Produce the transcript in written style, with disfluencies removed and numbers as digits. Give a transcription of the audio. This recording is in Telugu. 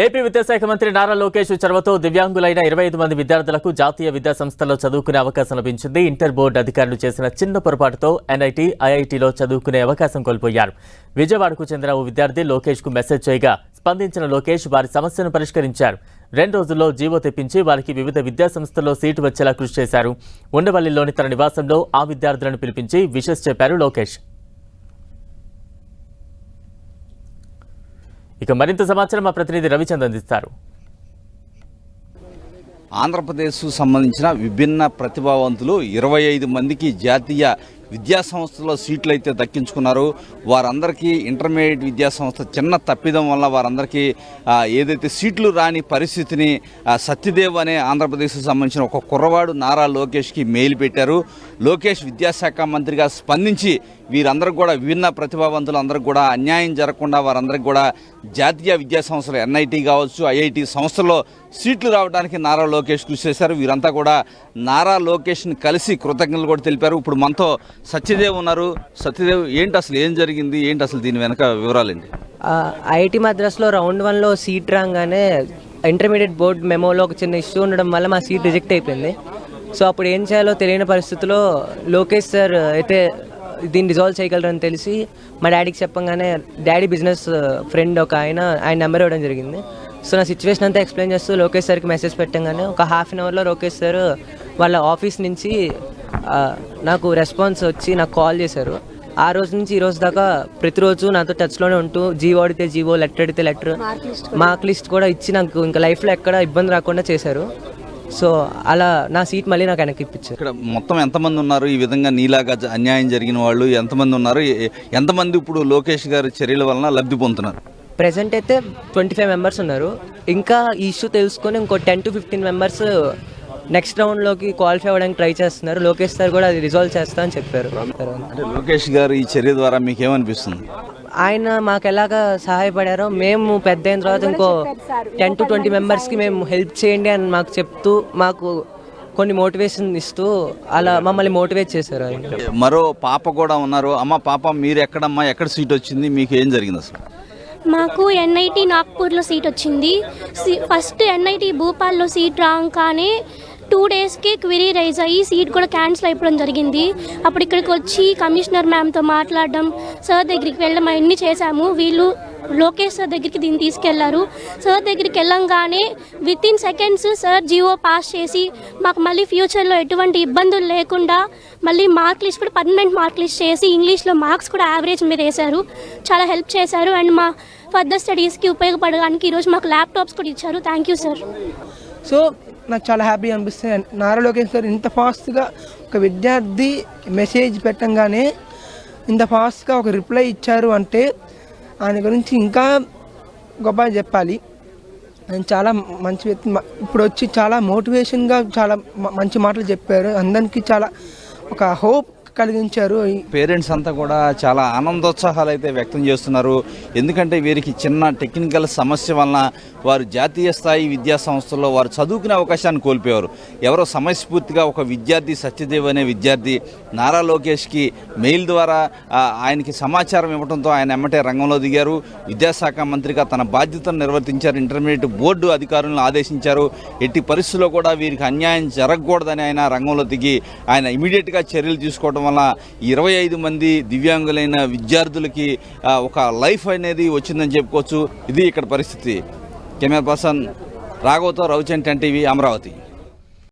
ఏపీ విద్యాశాఖ మంత్రి నారా లోకేష్ చొరవతో దివ్యాంగులైన 25 మంది విద్యార్థులకు జాతీయ విద్యా సంస్థల్లో చదువుకునే అవకాశం లభించింది. ఇంటర్ బోర్డు అధికారులు చేసిన చిన్న పొరపాటుతో ఎన్ఐటీ, ఐఐటీలో చదువుకునే అవకాశం కోల్పోయారు. విజయవాడకు చెందిన ఓ విద్యార్థి లోకేష్కు మెసేజ్ చేయగా స్పందించిన లోకేష్ వారి సమస్యను పరిష్కరించారు. 2 రోజుల్లో జీవో తెప్పించి వారికి వివిధ విద్యా సంస్థల్లో సీటు వచ్చేలా కృషి చేశారు. ఉండవల్లిలోని తన నివాసంలో ఆ విద్యార్థులను పిలిపించి విషెస్ చెప్పారు లోకేష్. ఇక మరింత సమాచారం మా ప్రతినిధి రవిచంద్ర అందిస్తారు. ఆంధ్రప్రదేశ్కు సంబంధించిన విభిన్న ప్రతిభావంతులు 25 మందికి జాతీయ విద్యా సంస్థలో సీట్లు అయితే దక్కించుకున్నారు. వారందరికీ ఇంటర్మీడియట్ విద్యా సంస్థ చిన్న తప్పిదం వల్ల వారందరికీ ఏదైతే సీట్లు రాని పరిస్థితిని సత్యదేవ్ అనే ఆంధ్రప్రదేశ్కు సంబంధించిన ఒక కుర్రవాడు నారా లోకేష్కి మెయిల్ పెట్టారు. లోకేష్ విద్యాశాఖ మంత్రిగా స్పందించి వీరందరికీ కూడా విభిన్న ప్రతిభావంతులు అందరికీ కూడా అన్యాయం జరగకుండా వారందరికీ కూడా జాతీయ విద్యా సంస్థలు ఎన్ఐటీ కావచ్చు, ఐఐటి సంస్థల్లో సీట్లు రావడానికి నారా లోకేష్ కృషి చేశారు. వీరంతా కూడా నారా లోకేష్ని కలిసి కృతజ్ఞతలు కూడా తెలిపారు. ఇప్పుడు మనతో సత్యదేవ్ ఉన్నారు. సత్యదేవ్, ఏంటి అసలు ఏం జరిగింది, ఏంటి అసలు దీని వెనక వివరాలండి? ఐఐటి మద్రాస్లో రౌండ్ 1లో సీట్ రాగానే ఇంటర్మీడియట్ బోర్డు మెమోలో ఒక చిన్న ఇష్యూ ఉండడం వల్ల మా సీట్ రిజెక్ట్ అయిపోయింది. సో అప్పుడు ఏం చేయాలో తెలియని పరిస్థితిలో లోకేష్ సార్ అయితే దీన్ని రిజాల్వ్ చేయగలరని తెలిసి మా డాడీకి చెప్పగానే డాడీ బిజినెస్ ఫ్రెండ్ ఒక ఆయన నెంబర్ ఇవ్వడం జరిగింది. సో నా సిచ్యువేషన్ అంతా ఎక్స్ప్లెయిన్ చేస్తూ లోకేష్ సార్కి మెసేజ్ పెట్టగానే ఒక ½ అన్ అవర్లో లోకేష్ సార్ వాళ్ళ ఆఫీస్ నుంచి నాకు రెస్పాన్స్ వచ్చి నాకు కాల్ చేశారు. ఆ రోజు నుంచి ఈ రోజు దాకా ప్రతిరోజు నాతో టచ్లోనే ఉంటూ జీవో అడిగితే జీవో, లెటర్ అడిగితే లెటర్, మార్క్ లిస్ట్ కూడా ఇచ్చి నాకు ఇంకా లైఫ్లో ఎక్కడ ఇబ్బంది రాకుండా చేశారు. సో అలా నా సీట్ మళ్ళీ నాకు వెనక్కి ఇప్పించారు. ఇక్కడ మొత్తం ఎంతమంది ఉన్నారు ఈ విధంగా నీలాగా అన్యాయం జరిగిన వాళ్ళు? ఎంతమంది ఉన్నారు? ఎంతమంది ఇప్పుడు లోకేష్ గారి చర్యల వలన లబ్ధి పొందుతున్నారు? ప్రెసెంట్ అయితే 25 మెంబర్స్ ఉన్నారు. ఇంకా ఈ ఇష్యూ తెలుసుకొని ఇంకో 10 to 15 మెంబర్స్ నెక్స్ట్ రౌండ్లోకి క్వాలిఫై అవ్వడానికి ట్రై చేస్తున్నారు. లోకేష్ సార్ కూడా అది రిజాల్వ్ చేస్తా అని చెప్పారు. అంటే లోకేష్ గారు ఈ చర్య ద్వారా మీకు ఏమనిపిస్తుంది? ఆయన మాకు ఎలాగా సహాయపడారో మేము పెద్ద అయిన తర్వాత ఇంకో 10 to 20 మెంబర్స్కి మేము హెల్ప్ చేయండి అని మాకు చెప్తూ మాకు కొన్ని మోటివేషన్ ఇస్తూ అలా మమ్మల్ని మోటివేట్ చేశారు. మరో పాప కూడా ఉన్నారు. అమ్మ, పాప మీరు ఎక్కడమ్మా, ఎక్కడ సీట్ వచ్చింది, మీకు ఏం జరిగింది అసలు? మాకు ఎన్ఐటి నాగ్పూర్లో సీట్ వచ్చింది. ఫస్ట్ ఎన్ఐటి భూపాల్లో సీట్ రాగానే 2 డేస్కి క్వెరీ రైజ్ అయ్యి సీట్ కూడా క్యాన్సిల్ అయిపోవడం జరిగింది. అప్పుడు ఇక్కడికి వచ్చి కమిషనర్ మ్యామ్తో మాట్లాడడం, సార్ దగ్గరికి వెళ్ళడం అవన్నీ చేశాము. వీళ్ళు లోకేష్ సార్ దగ్గరికి దీన్ని తీసుకెళ్లారు. సార్ దగ్గరికి వెళ్ళంగానే within seconds sir GO pass చేసి మాకు మళ్ళీ ఫ్యూచర్లో ఎటువంటి ఇబ్బందులు లేకుండా మళ్ళీ మార్క్ లిస్ట్ కూడా పర్మనెంట్ మార్క్ లిస్ట్ చేసి ఇంగ్లీష్లో మార్క్స్ కూడా యావరేజ్ మీద వేశారు. చాలా హెల్ప్ చేశారు. అండ్ మా ఫర్దర్ స్టడీస్కి ఉపయోగపడడానికి ఈరోజు మాకు ల్యాప్టాప్స్ కూడా ఇచ్చారు. Thank you sir. సో నాకు చాలా హ్యాపీ అనిపిస్తుంది. నారా లోకేష్ గారు ఇంత ఫాస్ట్గా ఒక విద్యార్థి మెసేజ్ పెట్టంగానే ఇంత ఫాస్ట్గా ఒక రిప్లై ఇచ్చారు అంటే ఆయన గురించి ఇంకా గొప్ప చెప్పాలి. ఆయన చాలా మంచి వ్యక్తి. ఇప్పుడు వచ్చి చాలా మోటివేషన్గా చాలా మంచి మాటలు చెప్పారు. అందరికీ చాలా ఒక హోప్ కలిగించారు. పేరెంట్స్ అంతా కూడా చాలా ఆనందోత్సాహాలు అయితే వ్యక్తం చేస్తున్నారు. ఎందుకంటే వీరికి చిన్న టెక్నికల్ సమస్య వలన వారు జాతీయ స్థాయి విద్యా సంస్థల్లో వారు చదువుకునే అవకాశాన్ని కోల్పోయారు. ఎవరో సమయస్ఫూర్తిగా ఒక విద్యార్థి, సత్యదేవ్ అనే విద్యార్థి నారా లోకేష్కి మెయిల్ ద్వారా ఆయనకి సమాచారం ఇవ్వడంతో ఆయన ఎమ్మటే రంగంలో దిగారు. విద్యాశాఖ మంత్రిగా తన బాధ్యతను నిర్వర్తించారు. ఇంటర్మీడియట్ బోర్డు అధికారులను ఆదేశించారు. ఎట్టి పరిస్థితుల్లో కూడా వీరికి అన్యాయం జరగకూడదని ఆయన రంగంలో దిగి ఆయన ఇమీడియట్గా చర్యలు తీసుకోవడం వల్ల 25 మంది దివ్యాంగులైన విద్యార్థులకి ఒక లైఫ్ అనేది వచ్చిందని చెప్పుకోవచ్చు. ఇది ఇక్కడ పరిస్థితి. కెమెరా పర్సన్ రాఘవతో రవిచంద్ర, 10 టీవీ, అమరావతి.